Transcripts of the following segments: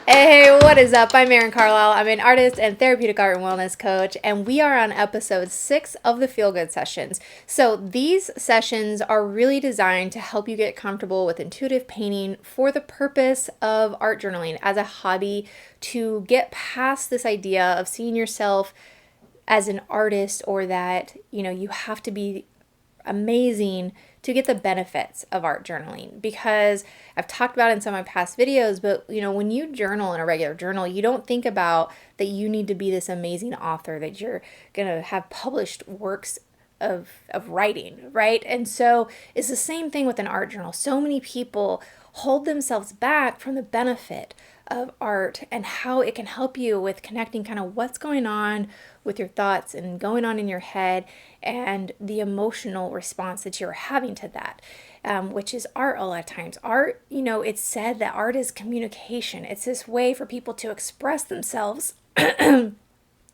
Hey, what is up? I'm Eryn Carlisle. I'm an artist and therapeutic art and wellness coach, and we are on episode 6 of the Feel Good Sessions. So, these sessions are really designed to help you get comfortable with intuitive painting for the purpose of art journaling as a hobby, to get past this idea of seeing yourself as an artist, or that, you have to be amazing to get the benefits of art journaling. Because I've talked about it in some of my past videos, but when you journal in a regular journal, you don't think about that you need to be this amazing author, that you're gonna have published works of writing, right? And so it's the same thing with an art journal. So many people hold themselves back from the benefit of art and how it can help you with connecting kind of what's going on with your thoughts and going on in your head, and the emotional response that you're having to that, which is art a lot of times. Art, it's said that art is communication. It's this way for people to express themselves.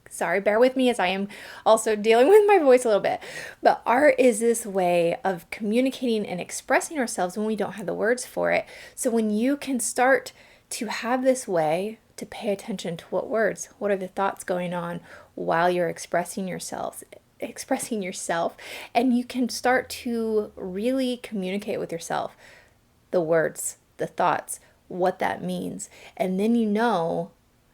Sorry, bear with me as I am also dealing with my voice a little bit. But art is this way of communicating and expressing ourselves when we don't have the words for it. So when you can start to have this way to pay attention to what are the thoughts going on while you're expressing yourself, and you can start to really communicate with yourself the words, the thoughts, what that means, and then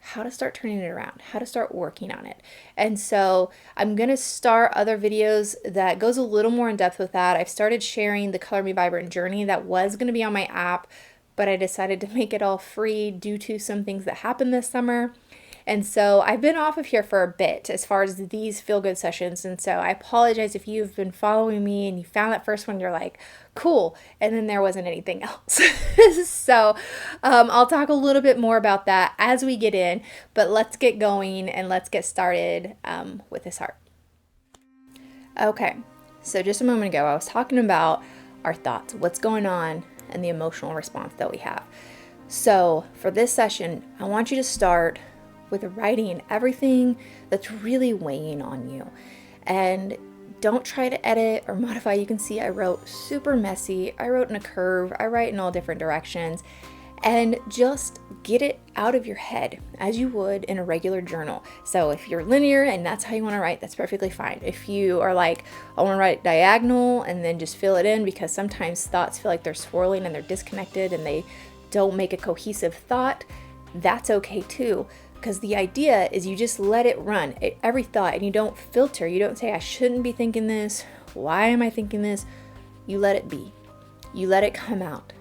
how to start turning it around, how to start working on it. And so I'm going to start other videos that goes a little more in depth with that. I've started sharing the Color Me Vibrant journey that was going to be on my app, but I decided to make it all free due to some things that happened this summer. And so I've been off of here for a bit as far as these feel good sessions. And so I apologize if you've been following me and you found that first one, you're like, cool, and then there wasn't anything else. So I'll talk a little bit more about that as we get in, but let's get going and let's get started with this art. Okay, so just a moment ago, I was talking about our thoughts, what's going on, and the emotional response that we have. So for this session, I want you to start with writing everything that's really weighing on you. And don't try to edit or modify. You can see I wrote super messy. I wrote in a curve. I write in all different directions. And just get it out of your head as you would in a regular journal. So if you're linear and that's how you want to write, that's perfectly fine. If you are like, I want to write diagonal and then just fill it in, because sometimes thoughts feel like they're swirling and they're disconnected and they don't make a cohesive thought, that's okay too. Because the idea is you just let it run, every thought, and you don't filter. You don't say, I shouldn't be thinking this. Why am I thinking this? You let it be. You let it come out.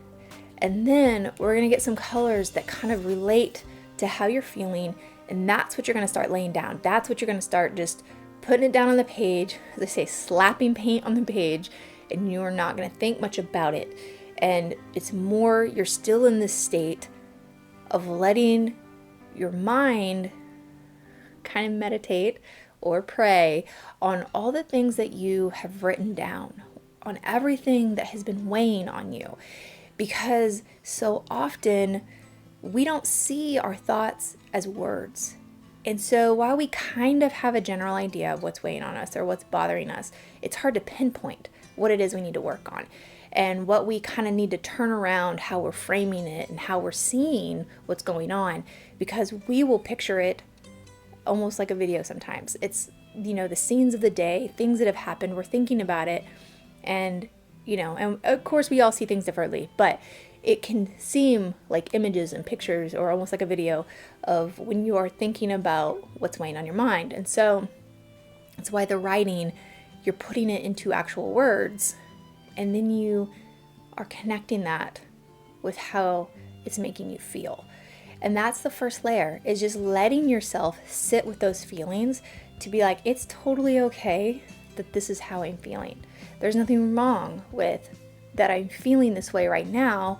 And then we're going to get some colors that kind of relate to how you're feeling. And that's what you're going to start laying down. That's what you're going to start just putting it down on the page. As they say, slapping paint on the page. And you're not going to think much about it. And it's more, you're still in this state of letting your mind kind of meditate or pray on all the things that you have written down, on everything that has been weighing on you. Because so often we don't see our thoughts as words. And so while we kind of have a general idea of what's weighing on us or what's bothering us, it's hard to pinpoint what it is we need to work on, and what we kind of need to turn around, how we're framing it and how we're seeing what's going on, because we will picture it almost like a video sometimes. It's, the scenes of the day, things that have happened, we're thinking about it, and, and of course we all see things differently, but it can seem like images and pictures, or almost like a video of when you are thinking about what's weighing on your mind. And so that's why the writing, you're putting it into actual words, and then you are connecting that with how it's making you feel. And that's the first layer, is just letting yourself sit with those feelings, to be like, it's totally okay that this is how I'm feeling. There's nothing wrong with that I'm feeling this way right now.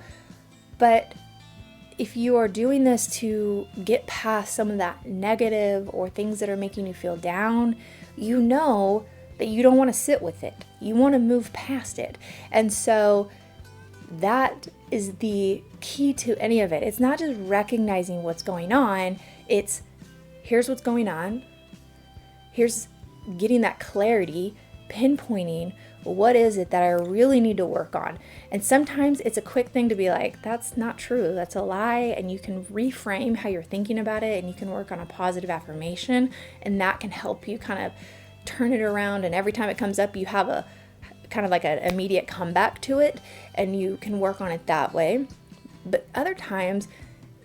But if you are doing this to get past some of that negative or things that are making you feel down, you know that you don't want to sit with it. You want to move past it. And so that is the key to any of it. It's not just recognizing what's going on. It's, here's what's going on. Here's getting that clarity, pinpointing What is it that I really need to work on? And sometimes it's a quick thing to be like, that's not true, that's a lie. And you can reframe how you're thinking about it, and you can work on a positive affirmation, and that can help you kind of turn it around. And every time it comes up, you have a kind of like an immediate comeback to it, and you can work on it that way. But other times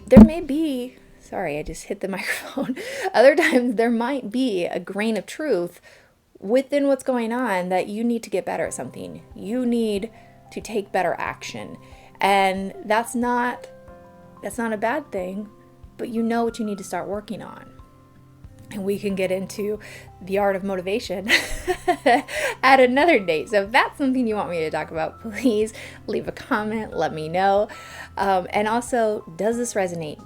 there may be, sorry, I just hit the microphone. Other times there might be a grain of truth within what's going on that you need to get better at something. You need to take better action. And that's not a bad thing, but you know what you need to start working on. And we can get into the art of motivation at another date. So if that's something you want me to talk about, please leave a comment, let me know. And also, does this resonate?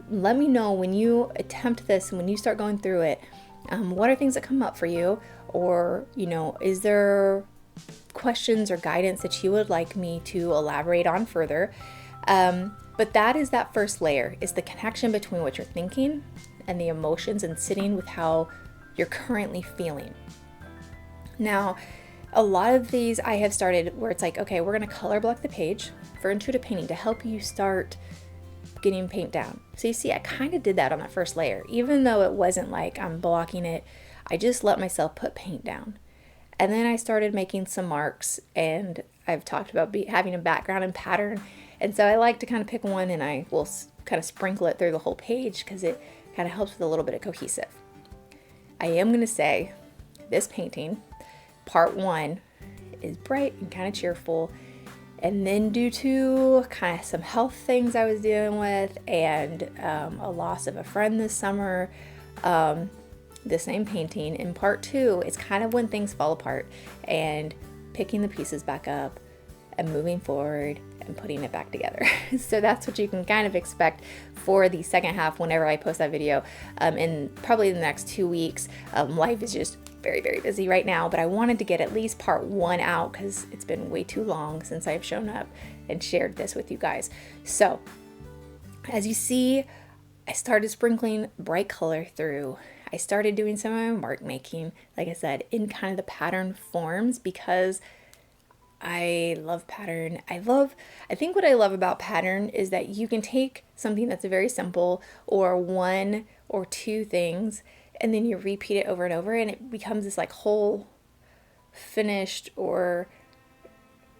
Let me know when you attempt this and when you start going through it, what are things that come up for you? Or, is there questions or guidance that you would like me to elaborate on further? But that is that first layer, is the connection between what you're thinking and the emotions, and sitting with how you're currently feeling. Now, a lot of these I have started where it's like, okay, we're going to color block the page for intuitive painting to help you start getting paint down. So you see, I kind of did that on that first layer. Even though it wasn't like I'm blocking it, I just let myself put paint down. And then I started making some marks, and I've talked about having a background and pattern. And so I like to kind of pick one, and I will kind of sprinkle it through the whole page because it kind of helps with a little bit of cohesive. I am going to say this painting, part 1, is bright and kind of cheerful. And then due to kind of some health things I was dealing with, and a loss of a friend this summer, the same painting in part 2, it's kind of when things fall apart and picking the pieces back up and moving forward and putting it back together. So that's what you can kind of expect for the second half whenever I post that video. In probably the next 2 weeks. Life is just very, very busy right now, but I wanted to get at least part 1 out because it's been way too long since I've shown up and shared this with you guys. So as you see, I started sprinkling bright color through. I started doing some of my mark making, like I said, in kind of the pattern forms, because I love pattern. I think what I love about pattern is that you can take something that's very simple, or 1 or 2 things, and then you repeat it over and over, and it becomes this like whole finished, or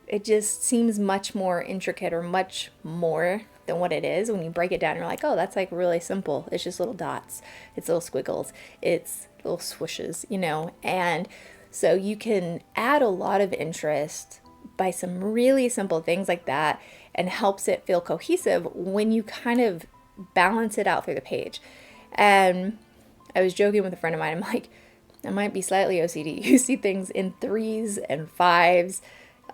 it just seems much more intricate or much more than what it is. When you break it down, you're like, oh, that's like really simple. It's just little dots. It's little squiggles. It's little swooshes, and so you can add a lot of interest by some really simple things like that, and helps it feel cohesive when you kind of balance it out through the page. And I was joking with a friend of mine, I'm like, I might be slightly OCD. You see things in 3s and 5s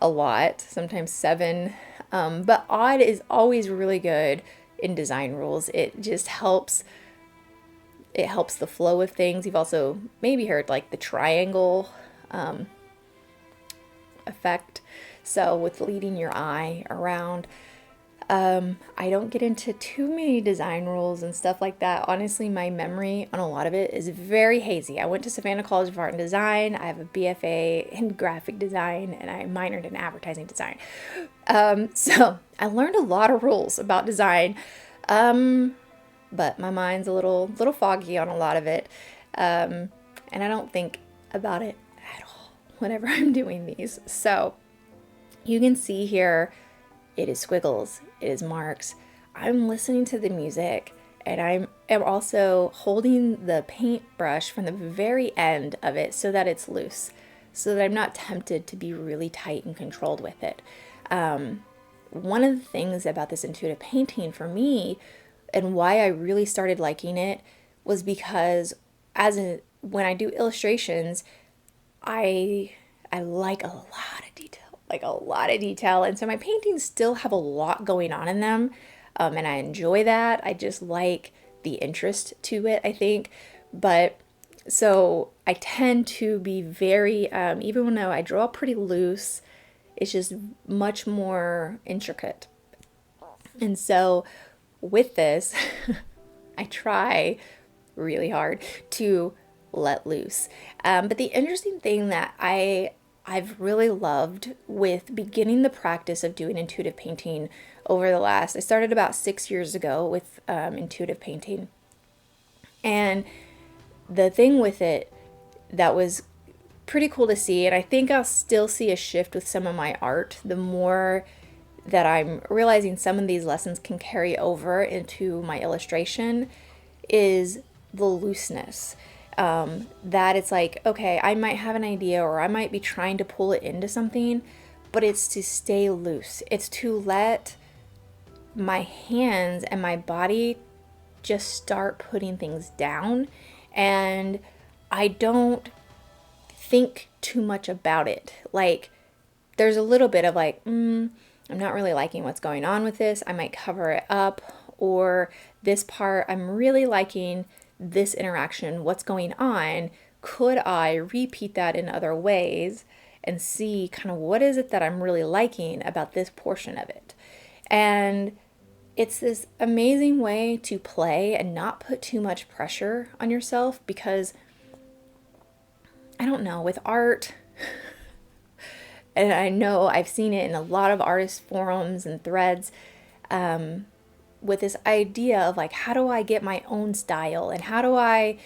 a lot, sometimes 7. But odd is always really good in design rules. It just helps. It helps the flow of things. You've also maybe heard like the triangle effect. So with leading your eye around, I don't get into too many design rules and stuff like that. Honestly, my memory on a lot of it is very hazy. I went to Savannah College of Art and Design. I have a BFA in graphic design, and I minored in advertising design. So I learned a lot of rules about design, but my mind's a little foggy on a lot of it, and I don't think about it at all whenever I'm doing these. So you can see here, it is squiggles, it is marks. I'm listening to the music, and I am also holding the paintbrush from the very end of it so that it's loose, so that I'm not tempted to be really tight and controlled with it. One of the things about this intuitive painting for me, and why I really started liking it, was because when I do illustrations, I like a lot of detail, and so my paintings still have a lot going on in them, and I enjoy that. I just like the interest to it, I think. But so I tend to be very, even though I draw pretty loose, it's just much more intricate. And so with this, I try really hard to let loose. But the interesting thing that I I've really loved with beginning the practice of doing intuitive painting over the last, I started about 6 years ago with intuitive painting. And the thing with it that was pretty cool to see, and I think I'll still see a shift with some of my art, the more that I'm realizing some of these lessons can carry over into my illustration, is the looseness. That it's like, okay, I might have an idea or I might be trying to pull it into something, but it's to stay loose. It's to let my hands and my body just start putting things down, and I don't think too much about it. Like, there's a little bit of like, I'm not really liking what's going on with this. I might cover it up, or this part, I'm really liking this interaction. What's going on? Could I repeat that in other ways and see kind of what is it that I'm really liking about this portion of it? And it's this amazing way to play and not put too much pressure on yourself, because I don't know, with art, and I know I've seen it in a lot of artist forums and threads, with this idea of like, how do I get my own style, and how do I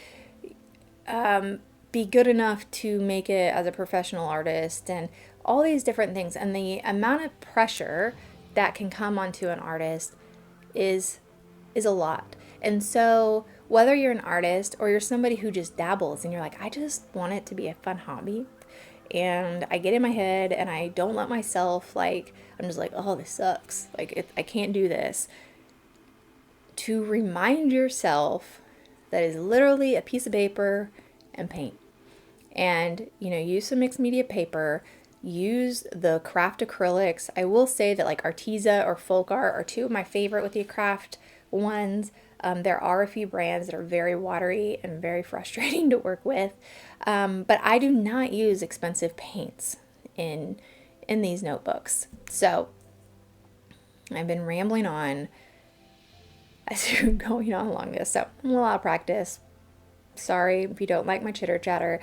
be good enough to make it as a professional artist, and all these different things. And the amount of pressure that can come onto an artist is a lot. And so whether you're an artist or you're somebody who just dabbles and you're like, I just want it to be a fun hobby, and I get in my head and I don't let myself, like, I'm just like, oh, this sucks, like I can't do this, to remind yourself that is literally a piece of paper and paint. And, use some mixed media paper, use the craft acrylics. I will say that like Arteza or Folk Art are two of my favorite with the craft ones. There are a few brands that are very watery and very frustrating to work with. But I do not use expensive paints in these notebooks. So I've been rambling on as you're going on along this. So a lot of practice. Sorry if you don't like my chitter chatter.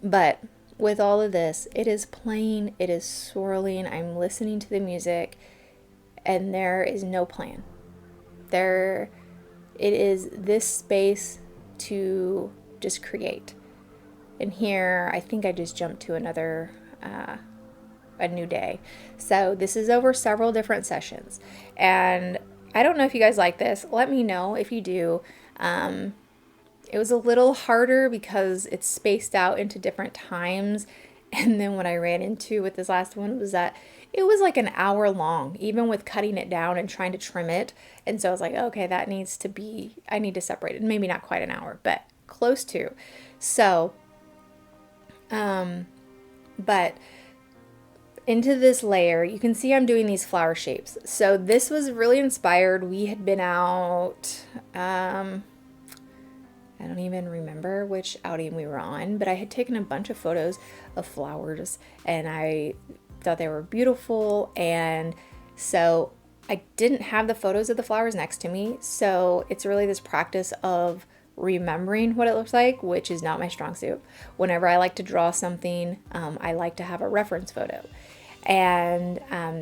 But with all of this, it is playing, it is swirling, I'm listening to the music, and there is no plan. It is this space to just create. And here, I think I just jumped to a new day. So this is over several different sessions. And I don't know if you guys like this. Let me know if you do. It was a little harder because it's spaced out into different times. And then what I ran into with this last one was that it was like an hour long, even with cutting it down and trying to trim it. And so I was like, okay, I need to separate it. Maybe not quite an hour, but close to. So, but into this layer, you can see I'm doing these flower shapes. So this was really inspired. We had been out, I don't even remember which outing we were on, but I had taken a bunch of photos of flowers and I thought they were beautiful. And so I didn't have the photos of the flowers next to me. So it's really this practice of remembering what it looks like, which is not my strong suit. Whenever I like to draw something, I like to have a reference photo. And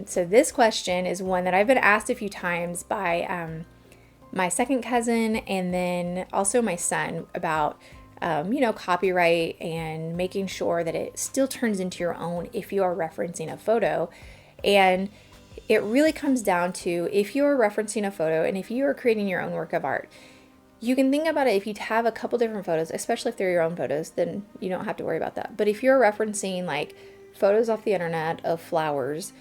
so this question is one that I've been asked a few times by my second cousin and then also my son about, copyright and making sure that it still turns into your own if you are referencing a photo. And it really comes down to, if you are referencing a photo and if you are creating your own work of art, you can think about it. If you have a couple different photos, especially if they're your own photos, then you don't have to worry about that. But if you're referencing like photos off the internet of flowers,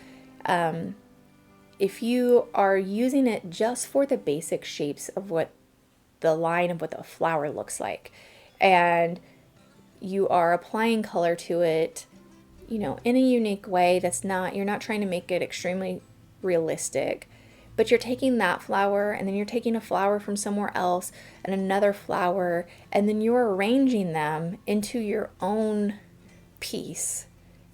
if you are using it just for the basic shapes of what the line of what the flower looks like, and you are applying color to it, in a unique way you're not trying to make it extremely realistic, but you're taking that flower and then you're taking a flower from somewhere else and another flower, and then you're arranging them into your own piece,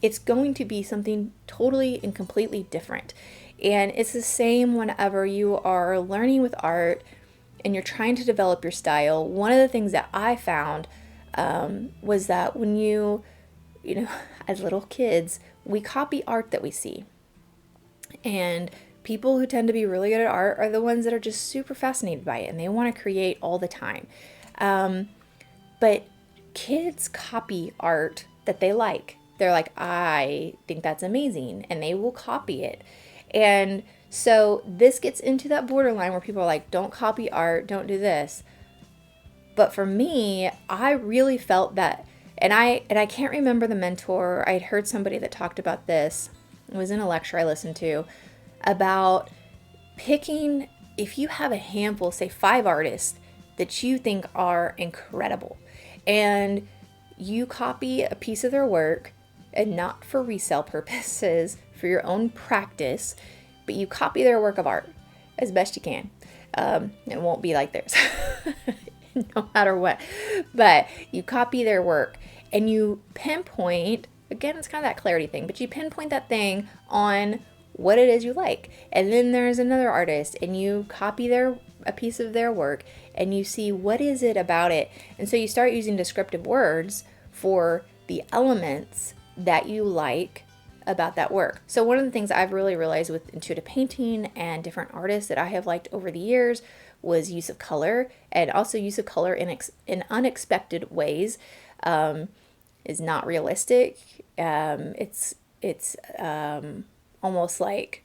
it's going to be something totally and completely different. And it's the same whenever you are learning with art and you're trying to develop your style. One of the things that I found was that when you you know, as little kids, we copy art that we see. And people who tend to be really good at art are the ones that are just super fascinated by it and they want to create all the time. But kids copy art that they like. They're like, I think that's amazing, and they will copy it. And so this gets into that borderline where people are like, don't copy art, don't do this. But for me, I really felt that, and I can't remember the mentor. I had heard somebody that talked about this. It was in a lecture I listened to about picking, if you have a handful, say 5 artists that you think are incredible, and you copy a piece of their work, and not for resale purposes, for your own practice, but you copy their work of art as best you can. It won't be like theirs, no matter what. But you copy their work and you pinpoint, again, it's kind of that clarity thing, but you pinpoint that thing on what it is you like. And then there's another artist and you copy a piece of their work and you see what is it about it. And so you start using descriptive words for the elements that you like about that work. So one of the things I've really realized with intuitive painting and different artists that I have liked over the years was use of color, and also use of color in unexpected ways is not realistic. It's almost like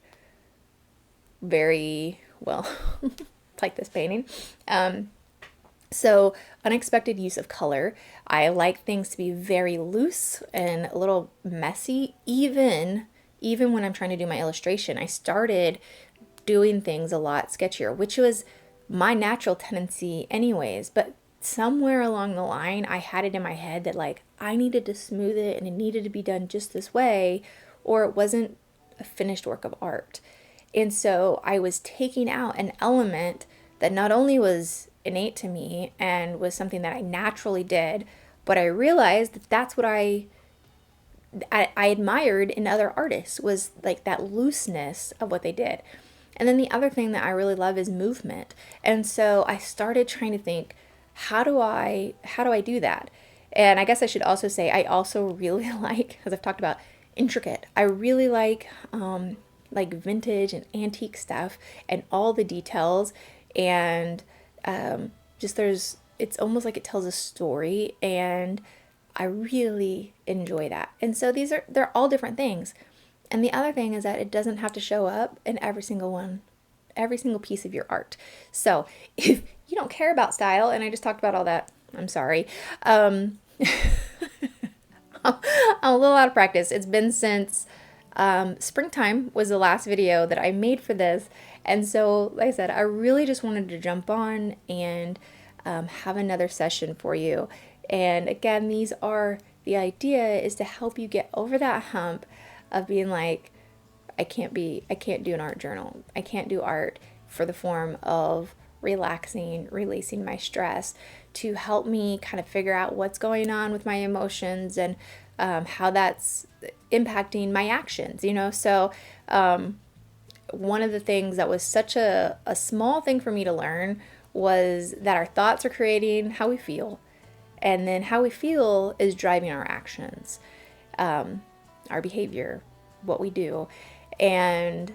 very, well, like this painting. So unexpected use of color. I like things to be very loose and a little messy. Even when I'm trying to do my illustration, I started doing things a lot sketchier, which was my natural tendency anyways. But somewhere along the line, I had it in my head that like I needed to smooth it and it needed to be done just this way, or it wasn't a finished work of art. And so I was taking out an element that not only was innate to me and was something that I naturally did, but I realized that that's what I admired in other artists, was like that looseness of what they did. And then the other thing that I really love is movement. And so I started trying to think, how do I do that? And I guess I should also say I also really like, as I've talked about, intricate. I really like vintage and antique stuff and all the details, and it's almost like it tells a story, and I really enjoy that. And so they're all different things. And the other thing is that it doesn't have to show up in every single piece of your art. So if you don't care about style, and I just talked about all that, I'm sorry. I'm a little out of practice. It's been since springtime was the last video that I made for this. And so, like I said, I really just wanted to jump on and have another session for you. And again, the idea is to help you get over that hump of being like, I can't do an art journal. I can't do art for the form of relaxing, releasing my stress, to help me kind of figure out what's going on with my emotions and how that's impacting my actions, So one of the things that was such a small thing for me to learn was that our thoughts are creating how we feel. And then how we feel is driving our actions, our behavior, what we do. And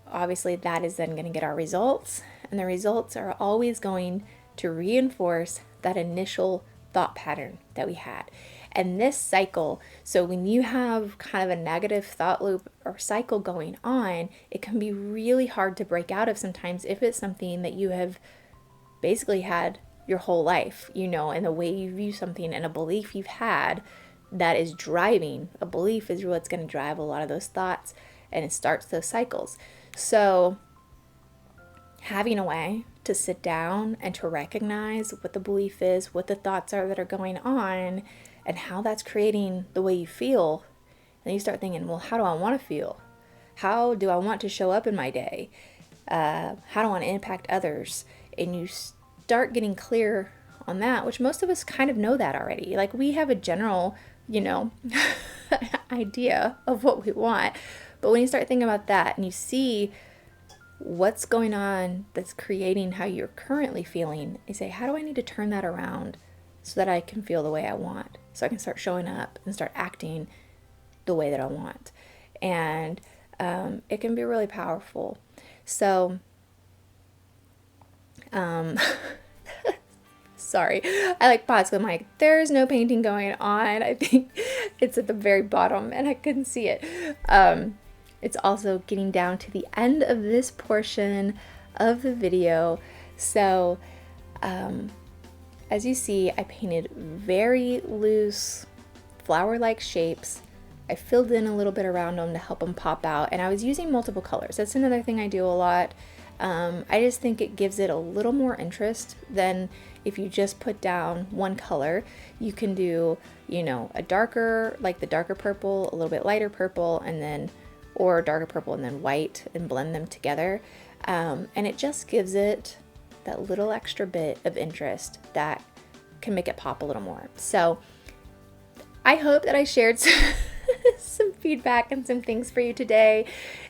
obviously that is then going to get our results. And the results are always going to reinforce that initial thought pattern that we had. And this cycle, so when you have kind of a negative thought loop or cycle going on, it can be really hard to break out of sometimes if it's something that you have basically had your whole life, and the way you view something and a belief you've had that is driving. A belief is what's going to drive a lot of those thoughts, and it starts those cycles. So having a way to sit down and to recognize what the belief is, what the thoughts are that are going on, and how that's creating the way you feel. And then you start thinking, well, how do I want to feel? How do I want to show up in my day? How do I want to impact others? And you start getting clear on that, which most of us kind of know that already. Like we have a general, idea of what we want. But when you start thinking about that and you see what's going on that's creating how you're currently feeling, you say, how do I need to turn that around so that I can feel the way I want? so I can start showing up and start acting the way that I want. And it can be really powerful. So, sorry, I like paused. I'm like, there's no painting going on. I think it's at the very bottom and I couldn't see it. It's also getting down to the end of this portion of the video. So, as you see, I painted very loose flower-like shapes. I filled in a little bit around them to help them pop out, and I was using multiple colors. That's another thing I do a lot. I just think it gives it a little more interest than if you just put down one color. You can do, you know, a darker, like the darker purple, a little bit lighter purple, and then, or darker purple and then white, and blend them together. And it just gives it that little extra bit of interest that can make it pop a little more. So I hope that I shared some feedback and some things for you today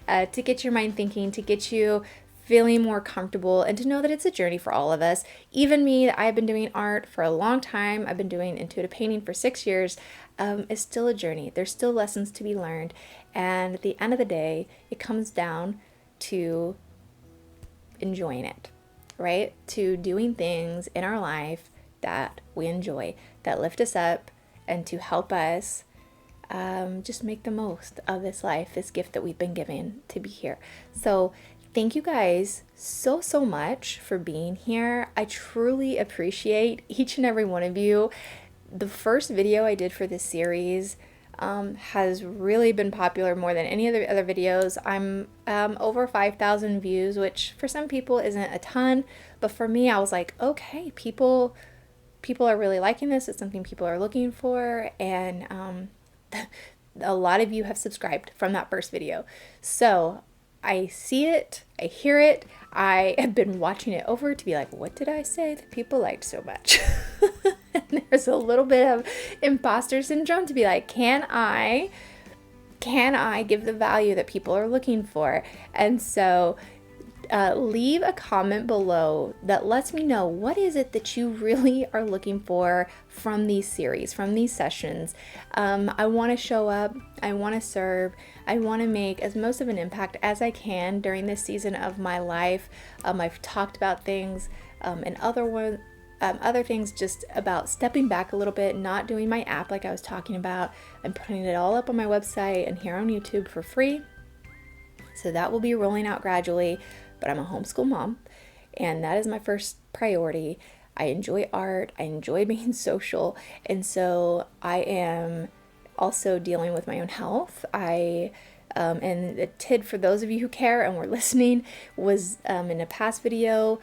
to get your mind thinking, to get you feeling more comfortable, and to know that it's a journey for all of us. Even me, I've been doing art for a long time. I've been doing intuitive painting for 6 years. It's still a journey. There's still lessons to be learned. And at the end of the day, it comes down to enjoying it, right? To doing things in our life that we enjoy, that lift us up, and to help us just make the most of this life, this gift that we've been given to be here. So thank you guys so much for being here. I truly appreciate each and every one of you. The first video I did for this series has really been popular, more than any of the other videos. I'm over 5,000 views, which for some people isn't a ton, but for me, I was like, okay, people are really liking this. It's something people are looking for, and a lot of you have subscribed from that first video. So I see it, I hear it, I have been watching it over to be like, what did I say that people liked so much? And there's a little bit of imposter syndrome to be like, can I give the value that people are looking for? And so leave a comment below that lets me know, what is it that you really are looking for from these series, from these sessions. I want to show up, I want to serve, I want to make as most of an impact as I can during this season of my life. I've talked about things and other things just about stepping back a little bit, not doing my app like I was talking about. I'm putting it all up on my website and here on YouTube for free. So that will be rolling out gradually. But I'm a homeschool mom, and that is my first priority. I enjoy art, I enjoy being social, and so I am also dealing with my own health. And the TID, for those of you who care and were listening, was in a past video.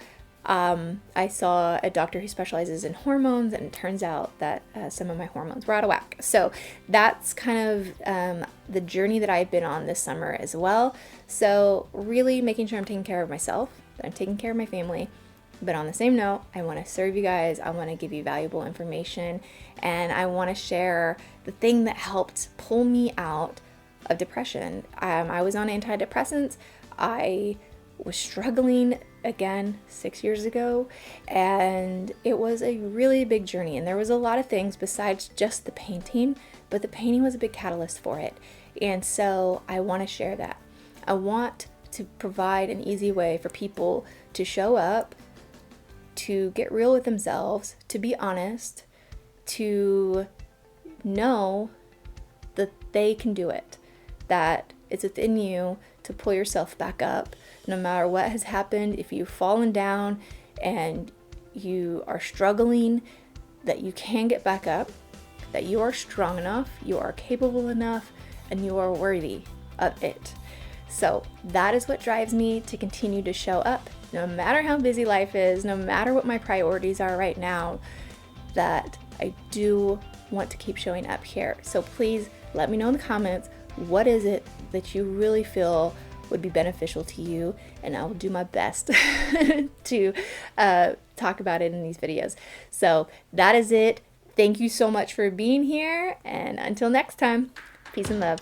I saw a doctor who specializes in hormones, and it turns out that some of my hormones were out of whack. So that's kind of the journey that I've been on this summer as well. So really making sure I'm taking care of myself, that I'm taking care of my family. But on the same note, I want to serve you guys. I want to give you valuable information, and I want to share the thing that helped pull me out of depression. I was on antidepressants. I was struggling again 6 years ago, and it was a really big journey, and there was a lot of things besides just the painting, but the painting was a big catalyst for it. And so I want to share that. I want to provide an easy way for people to show up, to get real with themselves, to be honest, to know that they can do it, that it's within you to pull yourself back up no matter what has happened. If you've fallen down and you are struggling, that you can get back up, that you are strong enough, you are capable enough, and you are worthy of it. So that is what drives me to continue to show up, no matter how busy life is, no matter what my priorities are right now, that I do want to keep showing up here. So please let me know in the comments, what is it that you really feel would be beneficial to you, and I will do my best to talk about it in these videos. So that is it. Thank you so much for being here, and until next time, peace and love.